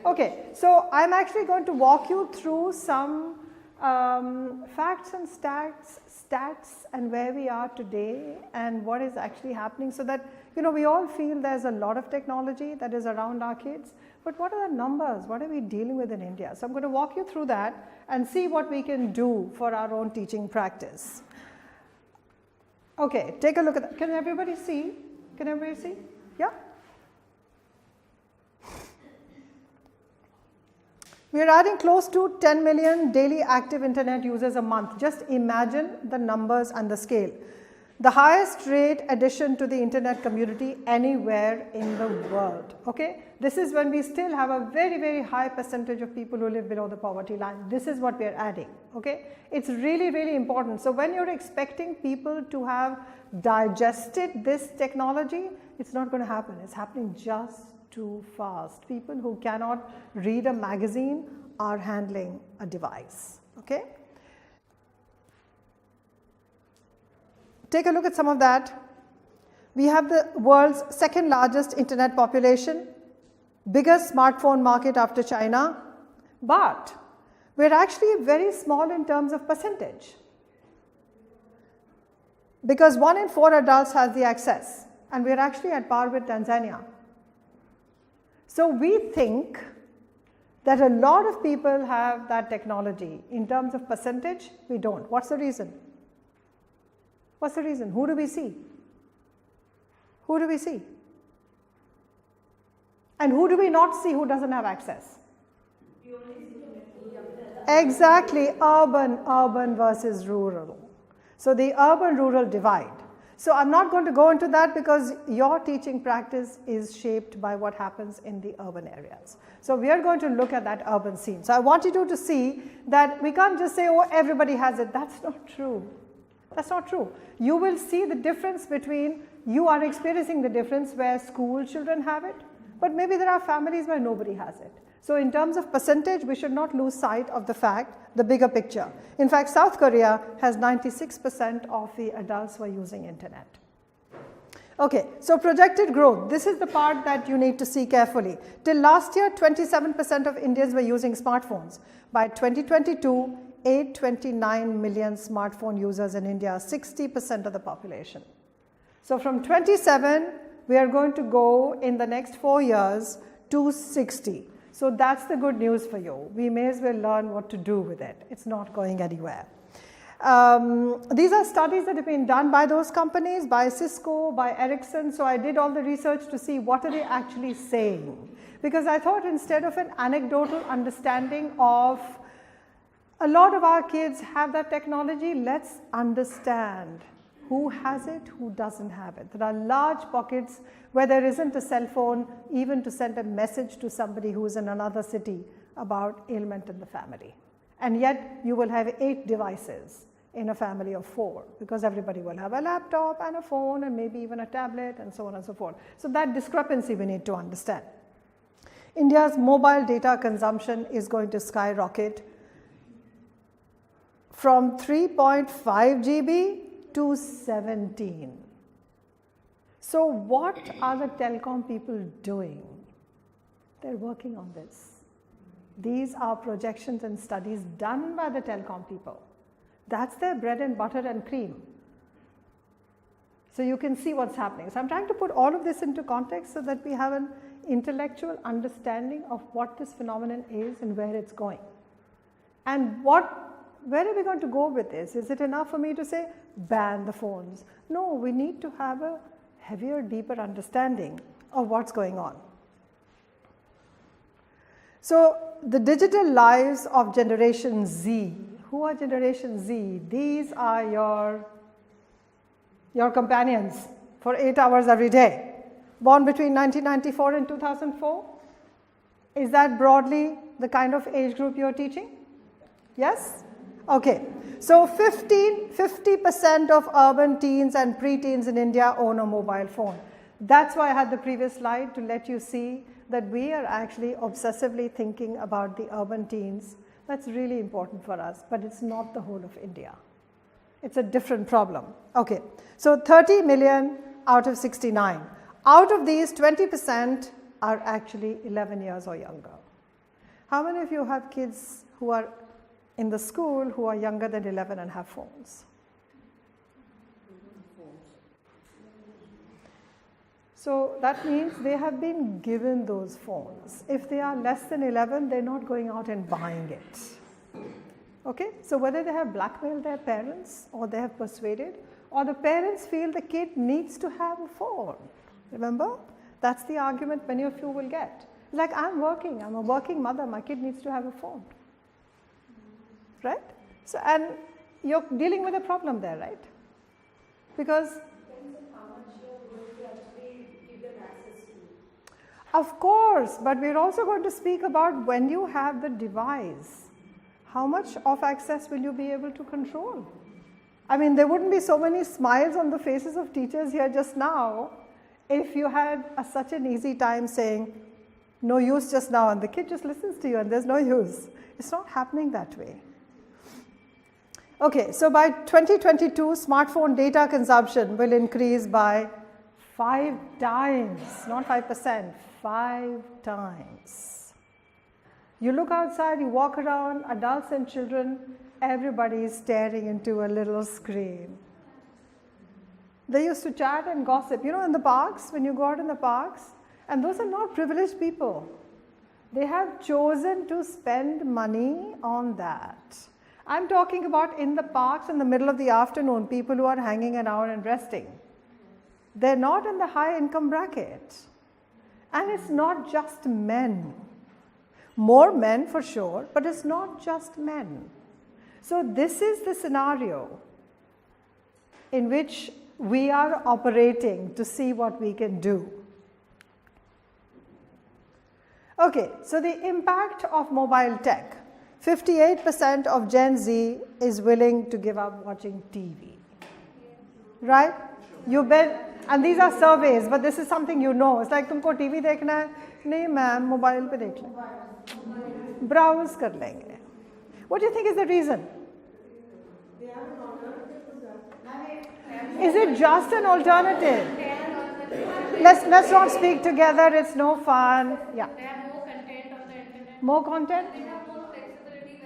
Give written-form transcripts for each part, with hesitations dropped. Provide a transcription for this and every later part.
Okay, so I'm actually going to walk you through some facts and stats and where we are today and what is actually happening, so that we all feel there's a lot of technology that is around our kids, but what are the numbers? What are we dealing with in India? So I'm going to walk you through that and see what we can do for our own teaching practice. Okay, take a look at that. Can everybody see? Can everybody see? Yeah? We are adding close to 10 million daily active internet users a month. Just imagine the numbers and the scale. The highest rate addition to the internet community anywhere in the world. Okay? This is when we still have a very, very high percentage of people who live below the poverty line. This is what we are adding. Okay? It's really, really important. So when you're expecting people to have digested this technology, it's not going to happen. It's happening just too fast. People who cannot read a magazine are handling a device. Okay? Take a look at some of that. We have the world's second largest internet population, biggest smartphone market after China, but we're actually very small in terms of percentage, because 1 in 4 adults has the access, and we're actually at par with Tanzania. So we think that a lot of people have that technology. In terms of percentage, we don't. What's the reason? What's the reason? Who do we see? Who do we see? And who do we not see who doesn't have access? Exactly, urban versus rural. So the urban-rural divide. So I'm not going to go into that because your teaching practice is shaped by what happens in the urban areas. So we are going to look at that urban scene. So I wanted you to see that we can't just say, oh, everybody has it. That's not true. That's not true. You will see the difference between, you are experiencing the difference where school children have it, but maybe there are families where nobody has it. So in terms of percentage, we should not lose sight of the fact, the bigger picture. In fact, South Korea has 96% of the adults who are using internet. Okay, so projected growth. This is the part that you need to see carefully. Till last year, 27% of Indians were using smartphones. By 2022, 829 million smartphone users in India, 60% of the population. So from 27, we are going to go in the next 4 years to 60. So that's the good news for you. We may as well learn what to do with it. It's not going anywhere. These are studies that have been done by those companies, by Cisco, by Ericsson. So I did all the research to see what are they actually saying. Because I thought instead of an anecdotal understanding of a lot of our kids have that technology, let's understand who has it, who doesn't have it. There are large pockets where there isn't a cell phone even to send a message to somebody who is in another city about ailment in the family. And yet you will have 8 devices in a family of 4, because everybody will have a laptop and a phone and maybe even a tablet and so on and so forth. So that discrepancy we need to understand. India's mobile data consumption is going to skyrocket from 3.5 GB to 17. So what are the telecom people doing? They're working on this. These are projections and studies done by the telecom people. That's their bread and butter and cream. So you can see what's happening. So I'm trying to put all of this into context so that we have an intellectual understanding of what this phenomenon is and where it's going. And where are we going to go with this? Is it enough for me to say, ban the phones? No, we need to have a heavier, deeper understanding of what's going on. So the digital lives of Generation Z. Who are Generation Z? These are your companions for 8 hours every day. Born between 1994 and 2004. Is that broadly the kind of age group you're teaching? Yes? Okay, so 50% of urban teens and preteens in India own a mobile phone. That's why I had the previous slide, to let you see that we are actually obsessively thinking about the urban teens. That's really important for us, but it's not the whole of India. It's a different problem. Okay, so 30 million out of 69. Out of these, 20% are actually 11 years or younger. How many of you have kids who are in the school who are younger than 11 and have phones? So that means they have been given those phones. If they are less than 11, they're not going out and buying it. Okay, so whether they have blackmailed their parents or they have persuaded, or the parents feel the kid needs to have a phone. Remember? That's the argument many of you will get. Like, I'm a working mother, my kid needs to have a phone. Right? So, and you're dealing with a problem there, right? Because of course, but we're also going to speak about when you have the device, how much of access will you be able to control? I mean, there wouldn't be so many smiles on the faces of teachers here just now if you had such an easy time saying, no use just now, and the kid just listens to you and there's no use. It's not happening that way. Okay, so by 2022, smartphone data consumption will increase by 5 times, not 5%, 5 times. You look outside, you walk around, adults and children, everybody is staring into a little screen. They used to chat and gossip, you know, in the parks, when you go out in the parks, and those are not privileged people. They have chosen to spend money on that. I'm talking about in the parks in the middle of the afternoon, people who are hanging around and resting. They're not in the high income bracket. And it's not just men. More men for sure, but it's not just men. So this is the scenario in which we are operating to see what we can do. Okay, so the impact of mobile tech. 58% of Gen Z is willing to give up watching TV. Right? You've been, and these are surveys, but this is something you know. It's like, तुमको TV देखना है? नहीं ma'am, mobile पे देख लें. Browse कर लेंगे. What do you think is the reason? Is it just an alternative? Let's not speak together. It's no fun. Yeah. They have more content on the internet. More content? They have more flexibility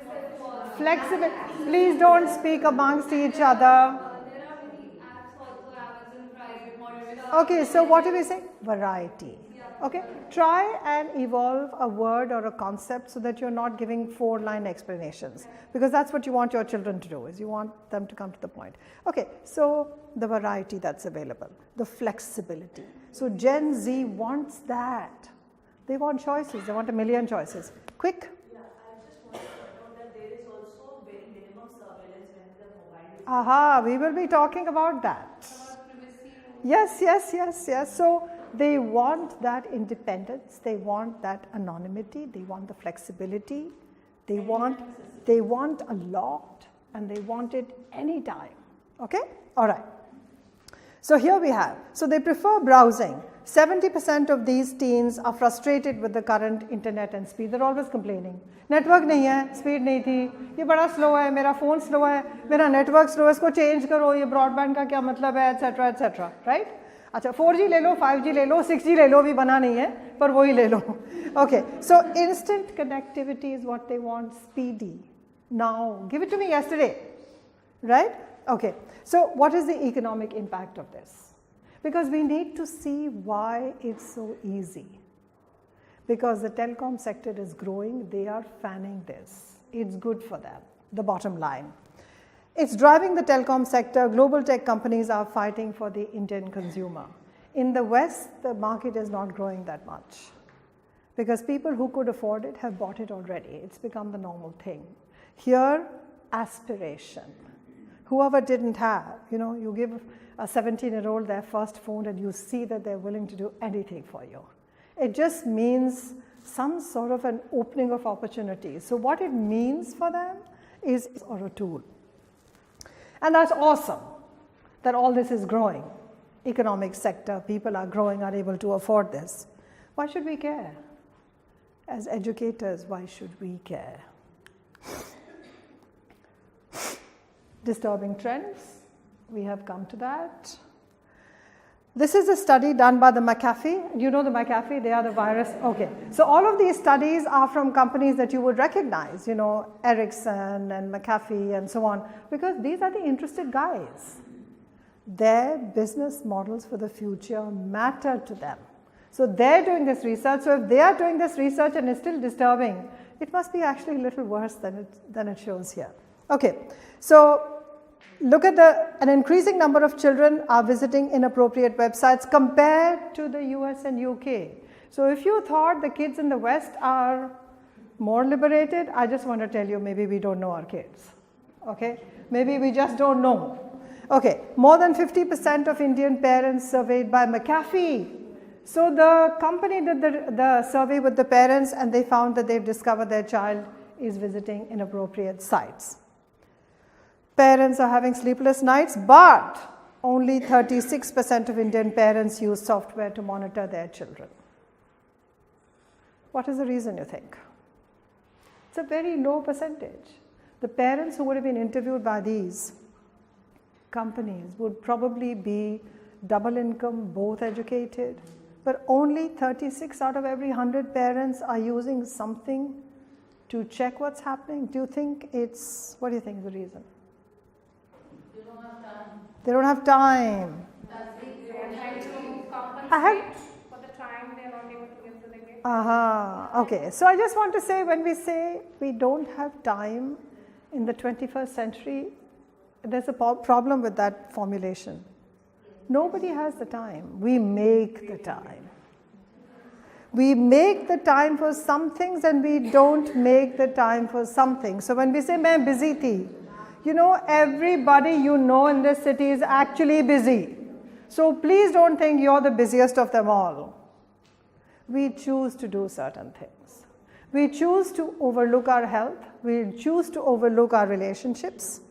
whenever Flexible. Please don't speak amongst each other. there are many apps also, Amazon Prime, Motivation. Okay, so what are we saying? Variety. Okay, try and evolve a word or a concept so that you're not giving 4-line explanations, because that's what you want your children to do, is you want them to come to the point. Okay, so the variety that's available, the flexibility. So Gen Z wants that. They want choices, they want a million choices. Quick. Yeah, I just want to point out that there is also very minimum surveillance when the mobile is. Aha, we will be talking about that. Yes, yes, yes, yes. So they want that independence, they want that anonymity, they want the flexibility, they want a lot, and they want it anytime. Okay? All right. So here we have, so they prefer browsing. 70% of these teens are frustrated with the current internet and speed. They're always complaining. Network nahi hai, speed nahi thi, ye bada slow hai, mera phone slow hai, mera network slow hai, isko change karo, ye broadband ka kya matlab hai, etc. etc. Right? अच्छा 4G ले लो, 5G ले लो, 6G ले लो, भी बना नहीं है, पर वही ले लो. Okay, so instant connectivity is what they want, speedy. Now, give it to me yesterday, right? Okay, so what is the economic impact of this? Because we need to see why it's so easy. Because the telecom sector is growing, they are fanning this. It's good for them, the bottom line. It's driving the telecom sector. Global tech companies are fighting for the Indian consumer. In the West, the market is not growing that much because people who could afford it have bought it already. It's become the normal thing. Here, aspiration. Whoever didn't have, you know, you give a 17-year-old their first phone and you see that they're willing to do anything for you. It just means some sort of an opening of opportunities. So what it means for them is or a tool. And that's awesome that all this is growing. Economic sector, people are growing, are able to afford this. Why should we care? As educators, why should we care? Disturbing trends, we have come to that. This is a study done by the McAfee. You know the McAfee? They are the virus. Okay. So all of these studies are from companies that you would recognize, Ericsson and McAfee and so on, because these are the interested guys. Their business models for the future matter to them. So they're doing this research. So if they are doing this research and it's still disturbing, it must be actually a little worse than it shows here. Okay. So look at an increasing number of children are visiting inappropriate websites compared to the US and UK. So if you thought the kids in the West are more liberated, I just want to tell you, maybe we don't know our kids. Okay? Maybe we just don't know. Okay, more than 50% of Indian parents surveyed by McAfee. So the company did the survey with the parents, and they found that they've discovered their child is visiting inappropriate sites. Parents are having sleepless nights, but only 36% of Indian parents use software to monitor their children. What is the reason, you think? It's a very low percentage. The parents who would have been interviewed by these companies would probably be double income, both educated, but only 36 out of every 100 parents are using something to check what's happening. What do you think is the reason? They don't have time. For the time they are not able to give to the kids. Okay. So I just want to say, when we say we don't have time in the 21st century, there's a problem with that formulation. Nobody has the time. We make the time. We make the time for some things and we don't make the time for some things. So when we say, "Main busy thi," everybody in this city is actually busy. So please don't think you're the busiest of them all. We choose to do certain things. We choose to overlook our health. We choose to overlook our relationships,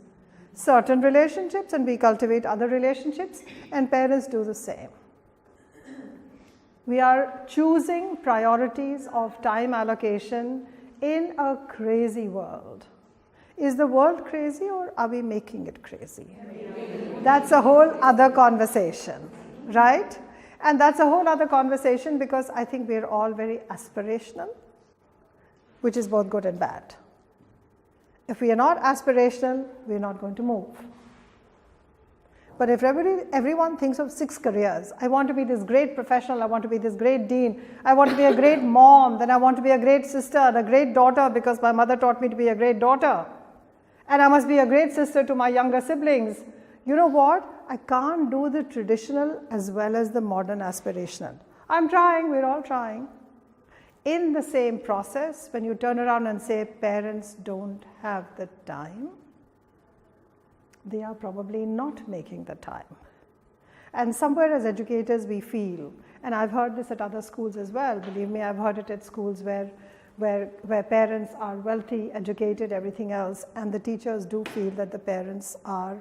certain relationships, and we cultivate other relationships, and parents do the same. We are choosing priorities of time allocation in a crazy world. Is the world crazy, or are we making it crazy? That's a whole other conversation, right? And that's a whole other conversation, because I think we're all very aspirational, which is both good and bad. If we are not aspirational, we're not going to move. But if everyone thinks of 6 careers, I want to be this great professional, I want to be this great dean, I want to be a great mom, then I want to be a great sister and a great daughter because my mother taught me to be a great daughter. And I must be a great sister to my younger siblings. You know what? I can't do the traditional as well as the modern aspirational. I'm trying, we're all trying. In the same process, when you turn around and say parents don't have the time, they are probably not making the time. And somewhere as educators we feel, and I've heard this at other schools as well, believe me, I've heard it at schools where parents are wealthy, educated, everything else, and the teachers do feel that the parents are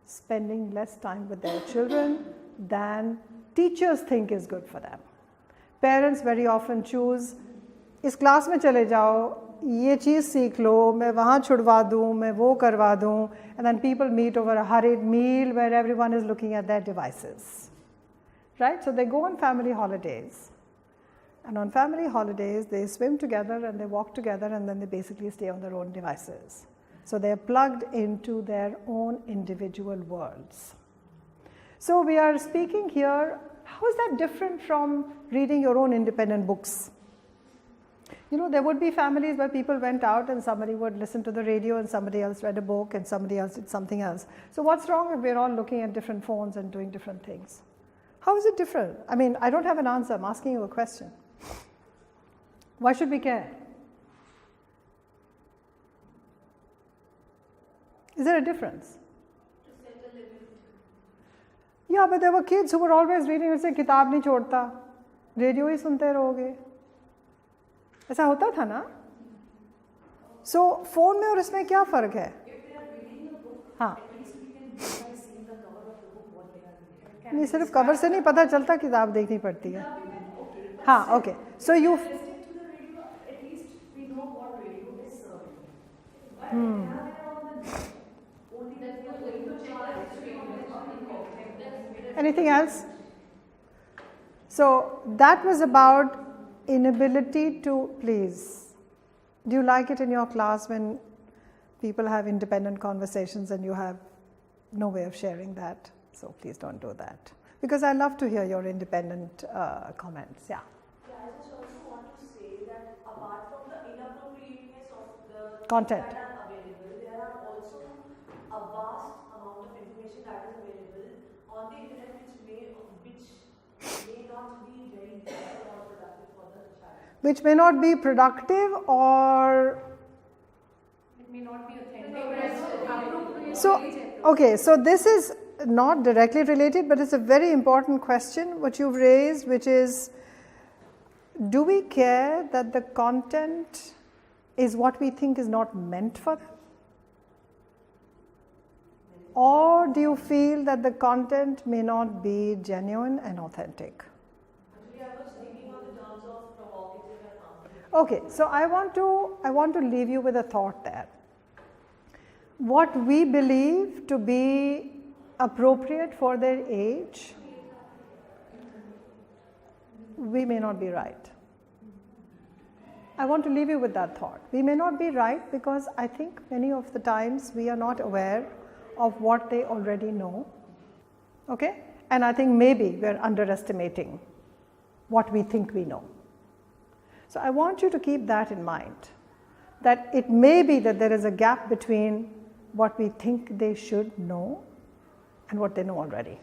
spending less time with their children than teachers think is good for them. Parents very often choose, इस class में चले जाओ, ये चीज़ सीख लो, मैं वहाँ छुड़वा दूँ, मैं वो करवा दूँ, and then people meet over a hurried meal where everyone is looking at their devices, right? So they go on family holidays, and on family holidays they swim together and they walk together, and then they basically stay on their own devices. So they're plugged into their own individual worlds. So we are speaking here, how is that different from reading your own independent books? There would be families where people went out and somebody would listen to the radio and somebody else read a book and somebody else did something else. So what's wrong if we're all looking at different phones and doing different things? How is it different? I mean, I don't have an answer. I'm asking you a question. Why should we care? Is there a difference? Yeah, but there were kids who were always reading and saying, किताब नहीं छोड़ता, radio ही सुनते रहोगे. ऐसा होता था ना? So phone में और इसमें क्या फ़र्क है? हाँ. नहीं, सिर्फ कवर से नहीं पता चलता, किताब देखनी पड़ती है. हाँ, okay. So you. Anything else? So that was about inability to, please, do you like it in your class when people have independent conversations and you have no way of sharing that? So please don't do that. Because I love to hear your independent comments. Yeah. Yeah, I just also want to say that apart from the inappropriateness of the Content that are available, there are also a vast amount of information that is available on the internet which may not be very useful or productive for the child. which may not be productive or It may not be authentic. so, okay, so this is not directly related, but it's a very important question what you've raised, which is, do we care that the content is what we think is not meant for them? Or do you feel that the content may not be genuine and authentic? Actually, I was thinking on the terms of provocative and harmful. Okay, so I want to leave you with a thought there. What we believe to be appropriate for their age, we may not be right. I want to leave you with that thought. We may not be right because I think many of the times we are not aware of what they already know. Okay? And I think maybe we're underestimating what we think we know. So I want you to keep that in mind, that it may be that there is a gap between what we think they should know and what they know already.